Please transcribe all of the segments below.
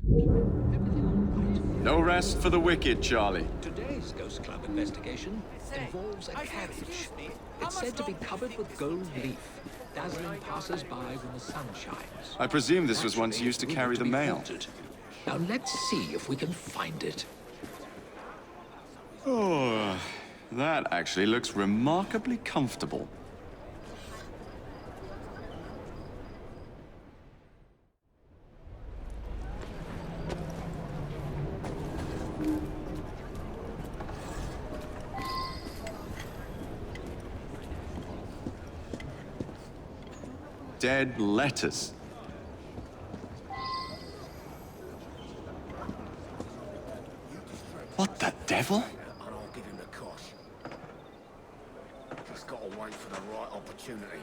No rest for the wicked, Charlie. Today's Ghost Club investigation involves a carriage. It's said to be covered with gold leaf, dazzling passers-by when the sun shines. I presume this was once Naturally, used to it's carry the rumored be mail. haunted. Now let's see if we can find it. Oh, that actually looks remarkably comfortable. Dead letters. What the devil? And I'll give him the cosh. Just gotta wait for the right opportunity.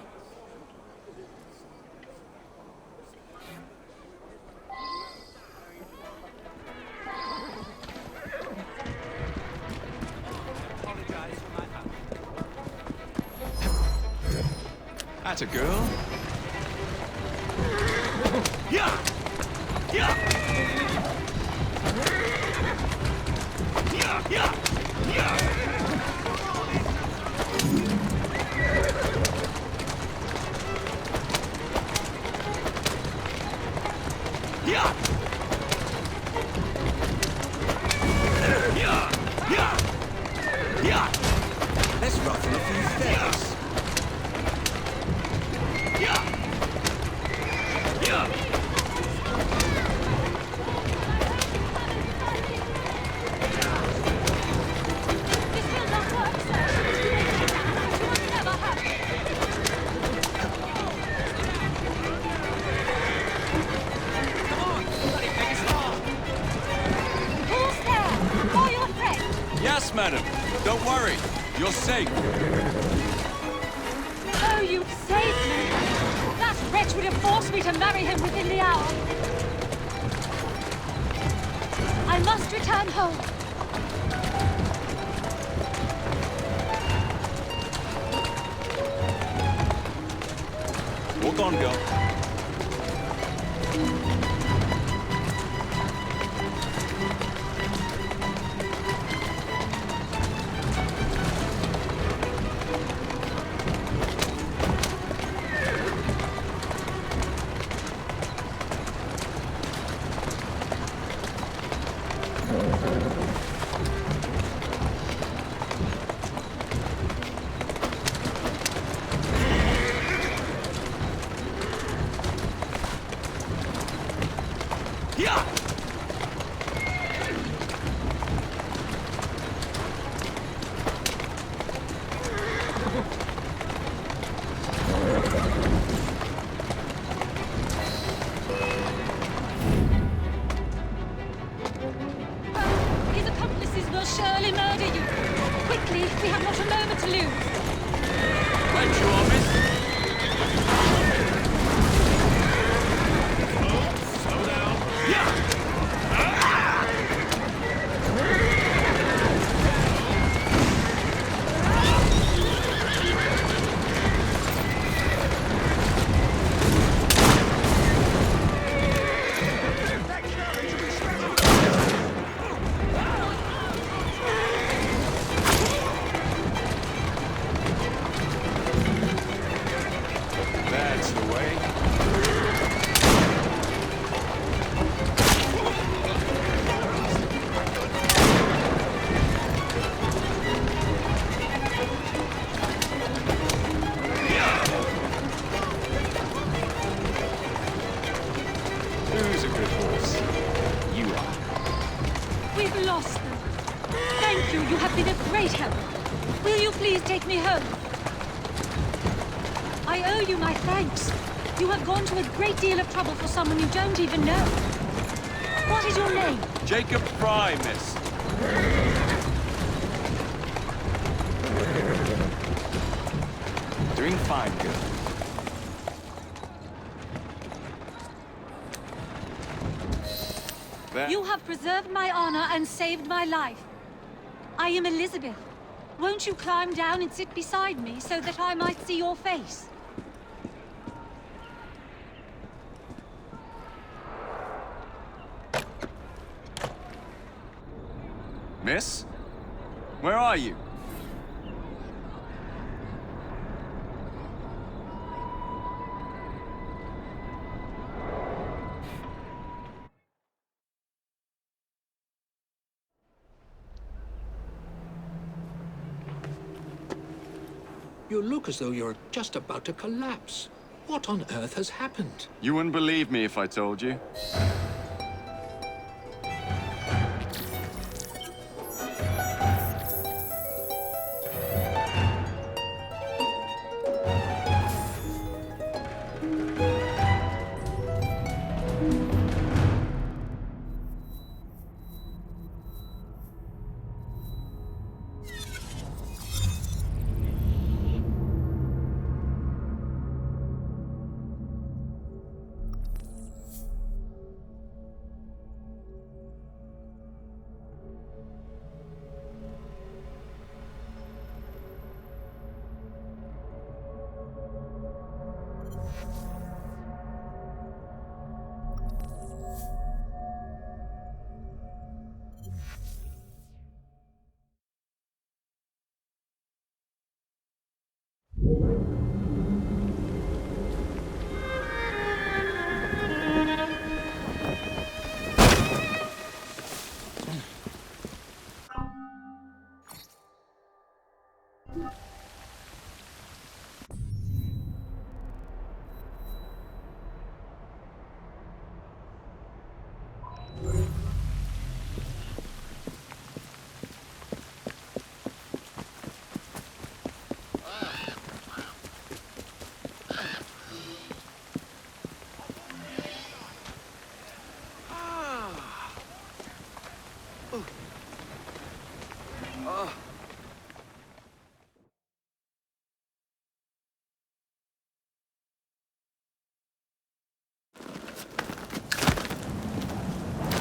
That's a girl. Yeah! Yeah! Yeah! Yeah! Yeah! Yeah! Yeah! Yeah! Yeah! Let's ruffle a few feathers. Yeah! Yeah! This will not work, sir. It will never happen. Who's there? Oh, your friend. Yes, madam. Don't worry. You're safe. Oh, you saved me. That wretch would have forced me to marry him within the hour. I must return home. Walk on, girl. Yeah! His accomplices will surely murder you. Quickly, we have not a moment to lose. Right you are, miss. Slow down. Yeah! That's the way. Who's a good horse? You are. We've lost them. Thank you. You have been a great help. Will you please take me home? I owe you my thanks. You have gone to a great deal of trouble for someone you don't even know. What is your name? Jacob Fry, miss. Doing fine, girl. There. You have preserved my honor and saved my life. I am Elizabeth. Won't you climb down and sit beside me so that I might see your face? Miss? Where are you? You look as though you're just about to collapse. What on earth has happened? You wouldn't believe me if I told you.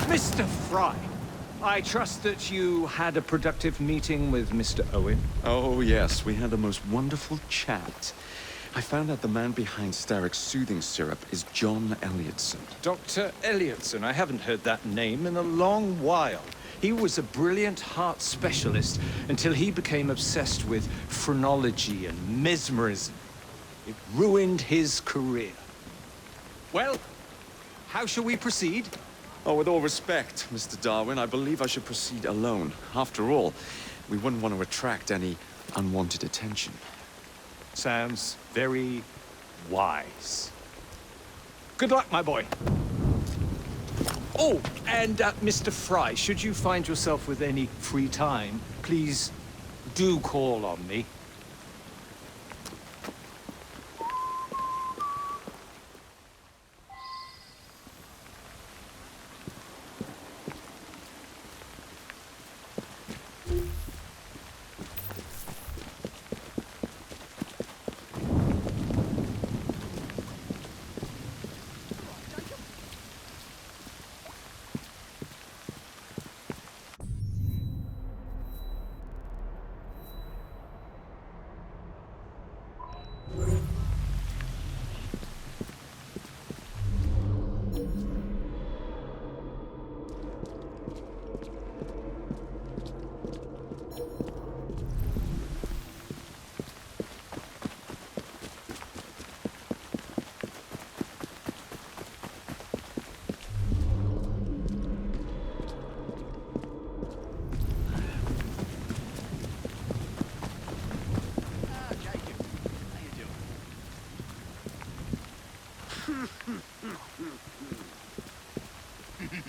Mr. Fry, I trust that you had a productive meeting with Mr. Owen. Oh, yes, we had the most wonderful chat. I found out the man behind Starrick's soothing syrup is John Elliotson. Dr. Elliotson, I haven't heard that name in a long while. He was a brilliant heart specialist until he became obsessed with phrenology and mesmerism. It ruined his career. Well, how shall we proceed? Oh, with all respect, Mr. Darwin, I believe I should proceed alone. After all, we wouldn't want to attract any unwanted attention. Sounds very wise. Good luck, my boy. Oh, and Mr. Fry, should you find yourself with any free time, please do call on me.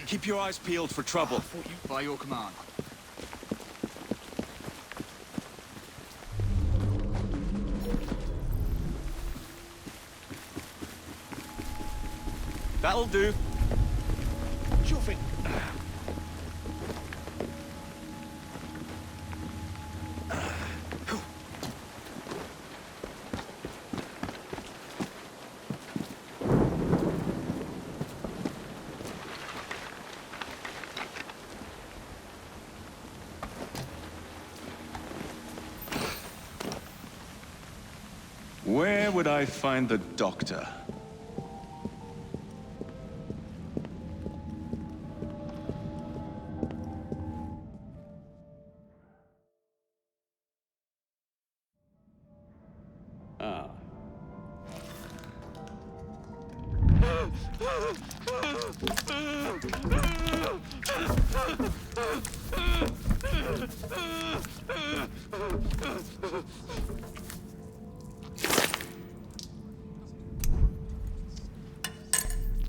Keep your eyes peeled for trouble. By your command. That'll do. Sure thing. Where would I find the doctor?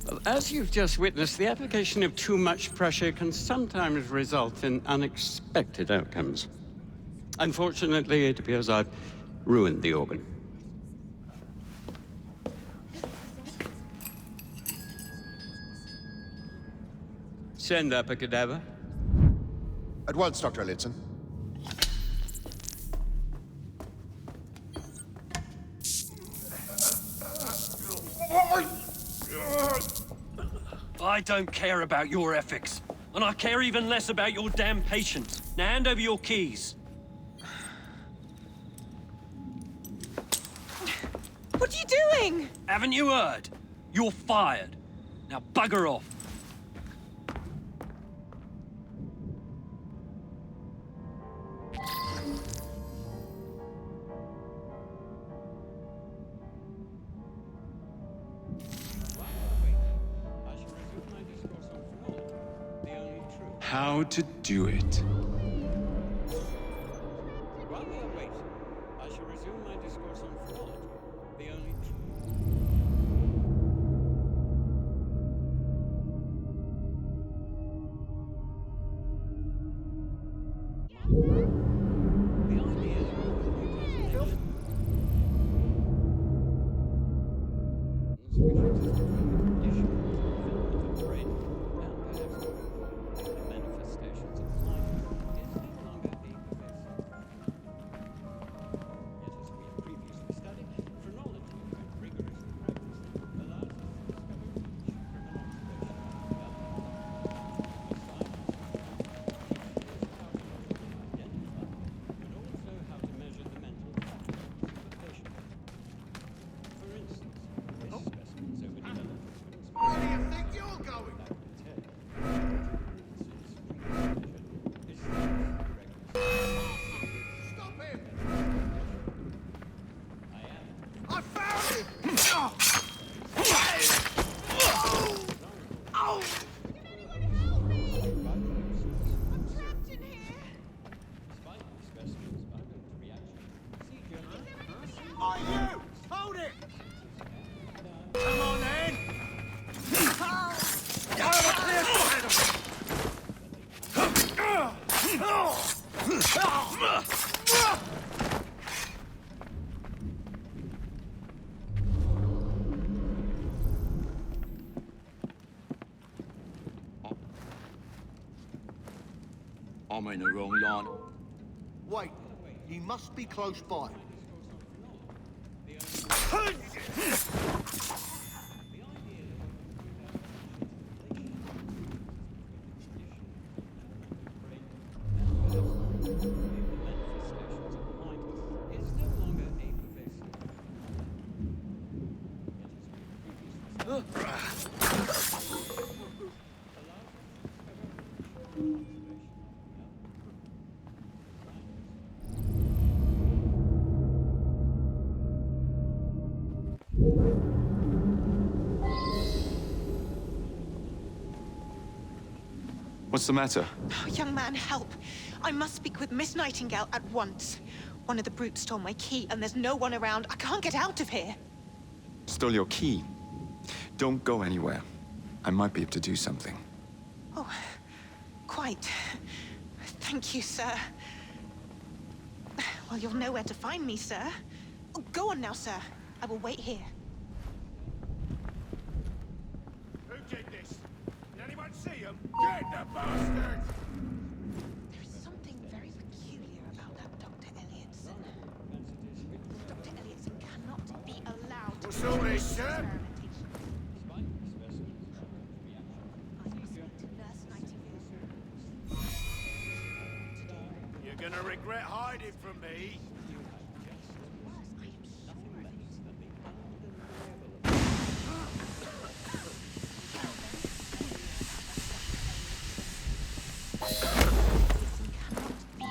Well, as you've just witnessed, the application of too much pressure can sometimes result in unexpected outcomes. Unfortunately, it appears I've ruined the organ. Send up a cadaver. At once, Dr. Elliotson. I don't care about your ethics. And I care even less about your damn patients. Now hand over your keys. What are you doing? Haven't you heard? You're fired. Now bugger off. How to do it. While we are waiting, I shall resume my discourse on fraud, the only truth. I'm in the wrong line. Wait, he must be close by. What's the matter? Oh, young man, help. I must speak with Miss Nightingale at once. One of the brutes stole my key, and there's no one around. I can't get out of here. Stole your key. Don't go anywhere. I might be able to do something. Oh, quite. Thank you, sir. Well, you'll know where to find me, sir. Oh, go on now, sir. I will wait here. Who did this? Did anyone see him? Get the bastard! There is something very peculiar about that Dr. Elliotson. Dr. Elliotson cannot be allowed to What's all this, sir? experimentation. I must speak to Nurse Nightingale. You're gonna regret hiding from me.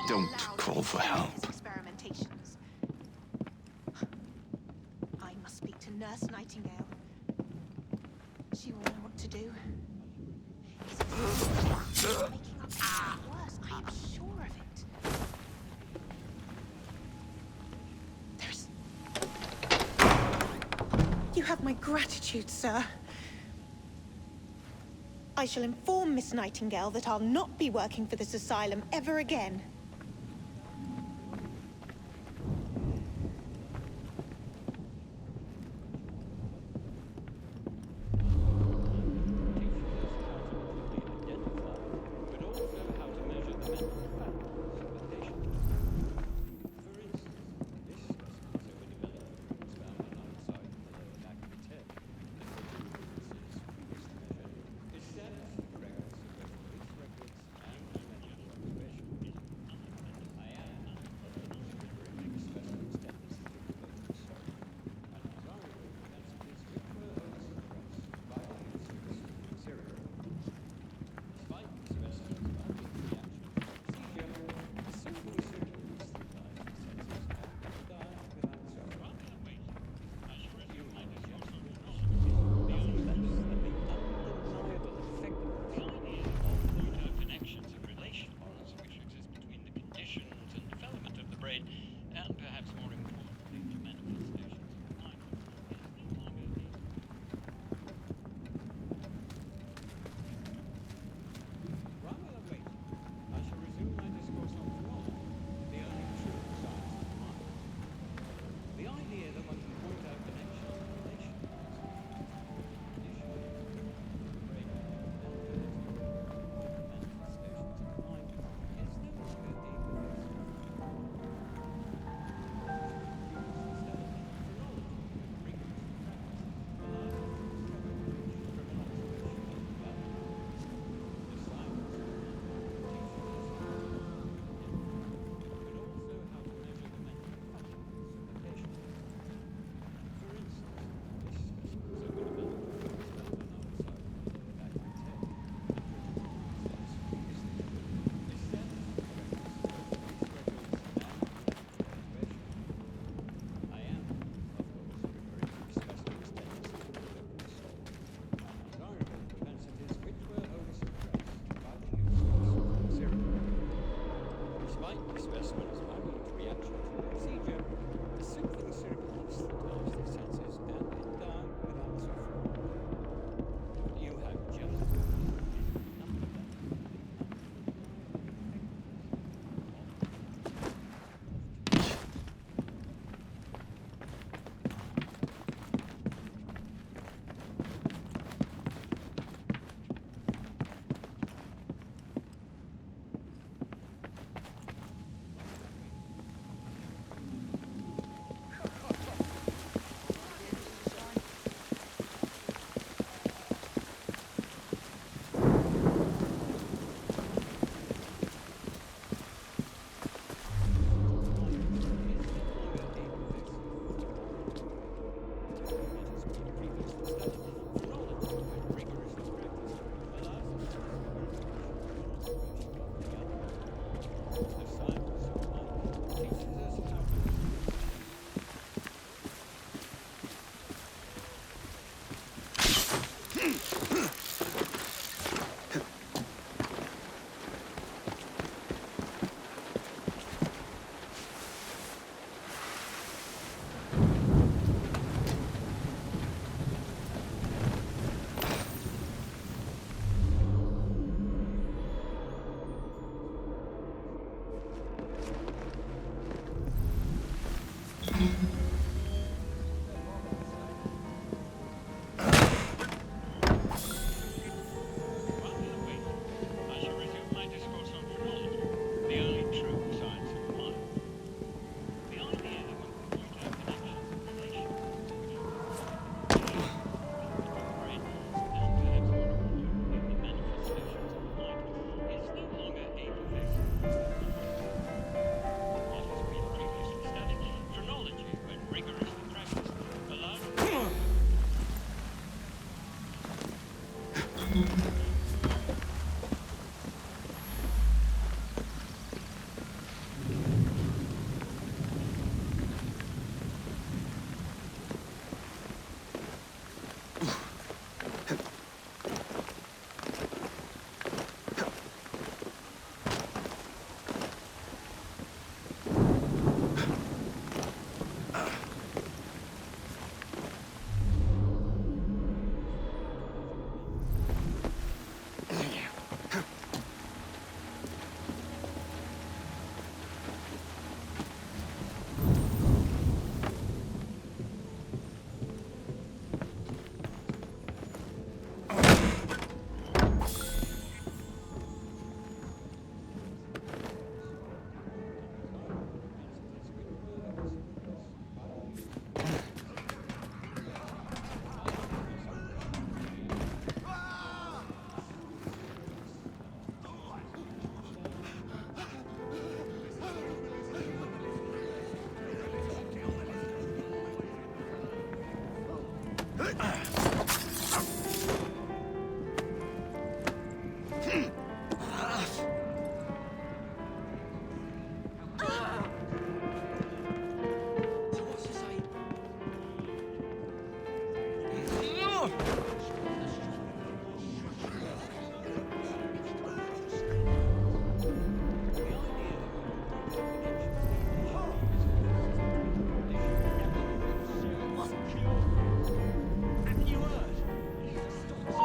Don't call for help. Experimentations. I must speak to Nurse Nightingale. She will know what to do. Is it making up something worse? I am sure of it. There's... You have my gratitude, sir. I shall inform Miss Nightingale that I'll not be working for this asylum ever again.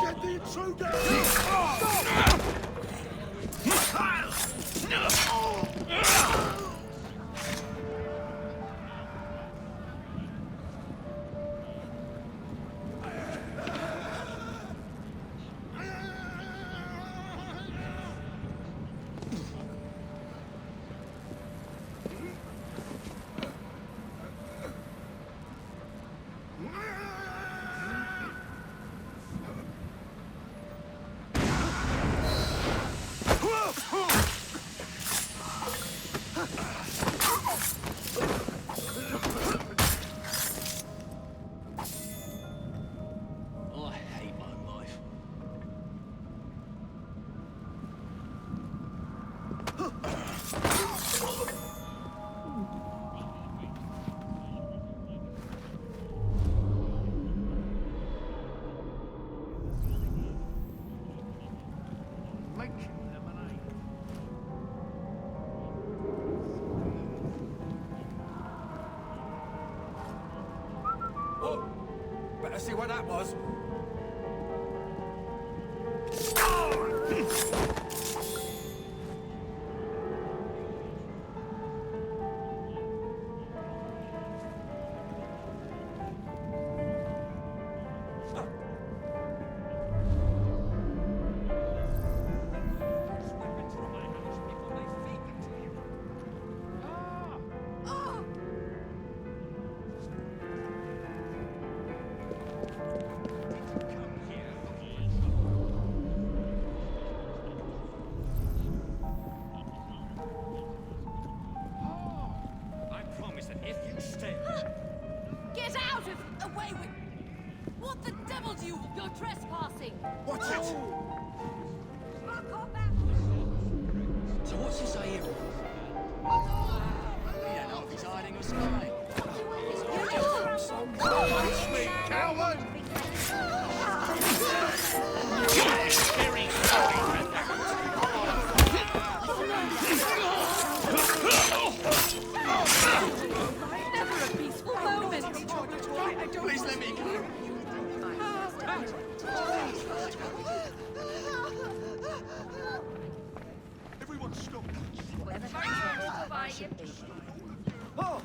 Get the intruder! Better see what that was. Get out of the way with... What the devil do you... You're trespassing! Watch it! Fuck off back! So what's he saying? He don't know if he's hiding or spying. Watch me, coward! Never a peaceful moment! Please let me go. Everyone stop! Oh!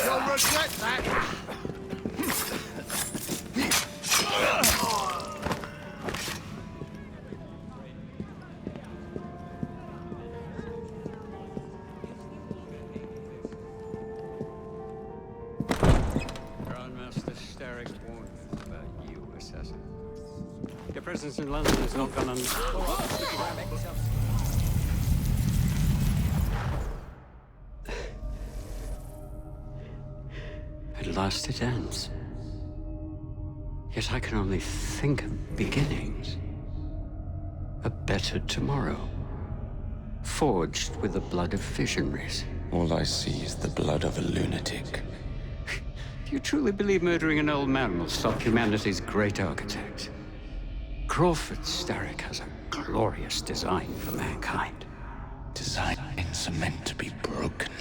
You'll regret that! Grandmaster Starrick warned us about you, assassin. Your presence in London has not gone At last it ends. Yet I can only think of beginnings. A better tomorrow. Forged with the blood of visionaries. All I see is the blood of a lunatic. Do you truly believe murdering an old man will stop humanity's great architect? Crawford Starrick has a glorious design for mankind. Designs are meant to be broken.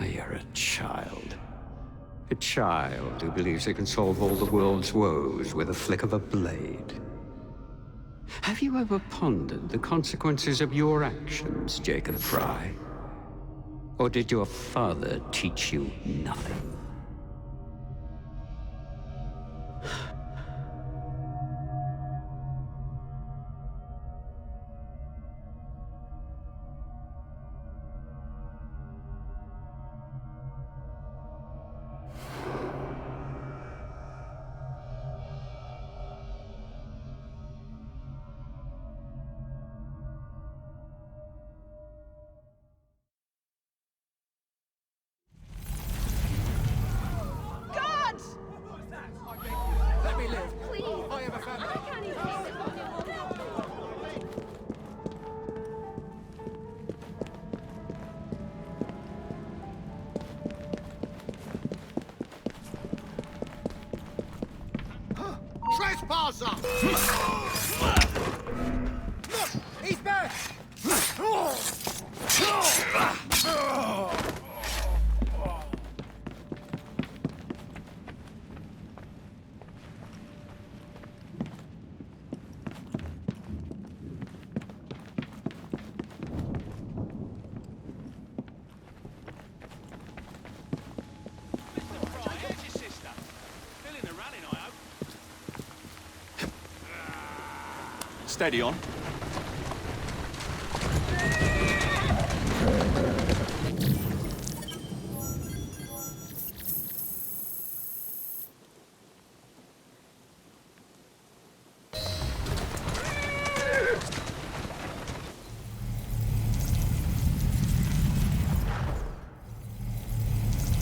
You're a child. A child who believes it can solve all the world's woes with a flick of a blade. Have you ever pondered the consequences of your actions, Jacob Fry? Or did your father teach you nothing? Trespasser! Look, he's back! Steady on.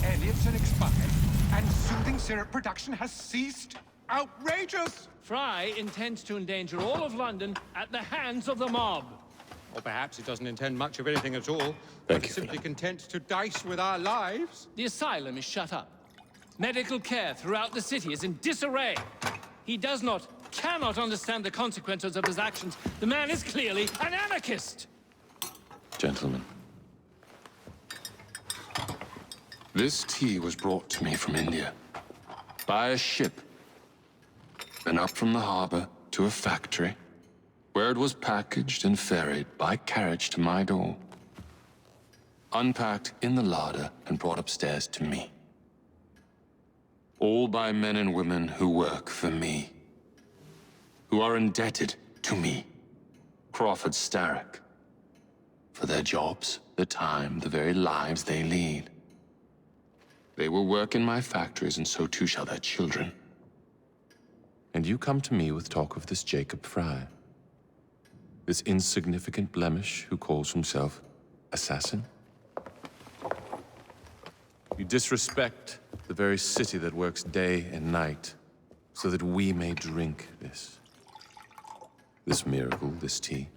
Elliotson expired, and soothing syrup production has ceased? Outrageous! Fry intends to endanger all of London at the hands of the mob. Or perhaps he doesn't intend much of anything at all. Thank He's you, simply content to dice with our lives. The asylum is shut up. Medical care throughout the city is in disarray. He cannot understand the consequences of his actions. The man is clearly an anarchist! Gentlemen, this tea was brought to me from India by a ship, then up from the harbor to a factory, where it was packaged and ferried by carriage to my door, unpacked in the larder and brought upstairs to me. All by men and women who work for me, who are indebted to me, Crawford Starrick, for their jobs, the time, the very lives they lead. They will work in my factories, and so too shall their children. And you come to me with talk of this Jacob Fry, this insignificant blemish who calls himself assassin? You disrespect the very city that works day and night so that we may drink this miracle, this tea.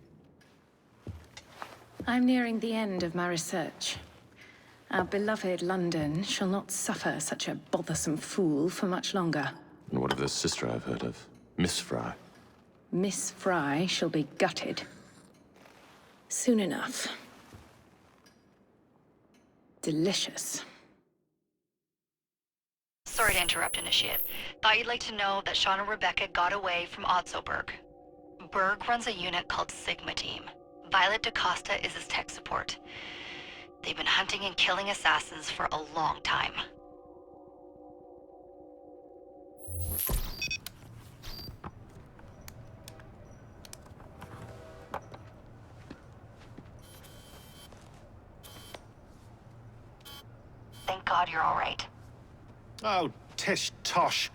I'm nearing the end of my research. Our beloved London shall not suffer such a bothersome fool for much longer. And what of the sister I've heard of, Miss Fry? Miss Fry shall be gutted. Soon enough. Delicious. Sorry to interrupt, Initiate. Thought you'd like to know that Sean and Rebecca got away from Otzoberg. Berg runs a unit called Sigma Team. Violet DaCosta is his tech support. They've been hunting and killing assassins for a long time. Thank God you're all right. Oh, tish tosh.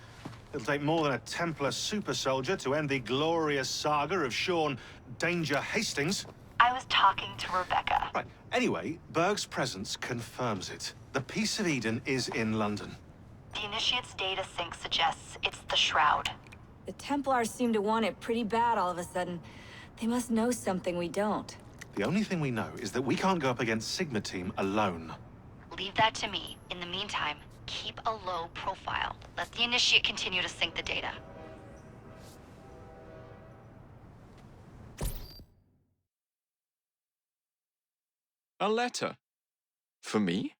It'll take more than a Templar super soldier to end the glorious saga of Sean Danger Hastings. I was talking to Rebecca. Right. Anyway, Berg's presence confirms it. The Peace of Eden is in London. The Initiate's data sync suggests it's the Shroud. The Templars seem to want it pretty bad all of a sudden. They must know something we don't. The only thing we know is that we can't go up against Sigma Team alone. Leave that to me. In the meantime, keep a low profile. Let the Initiate continue to sync the data. A letter? For me?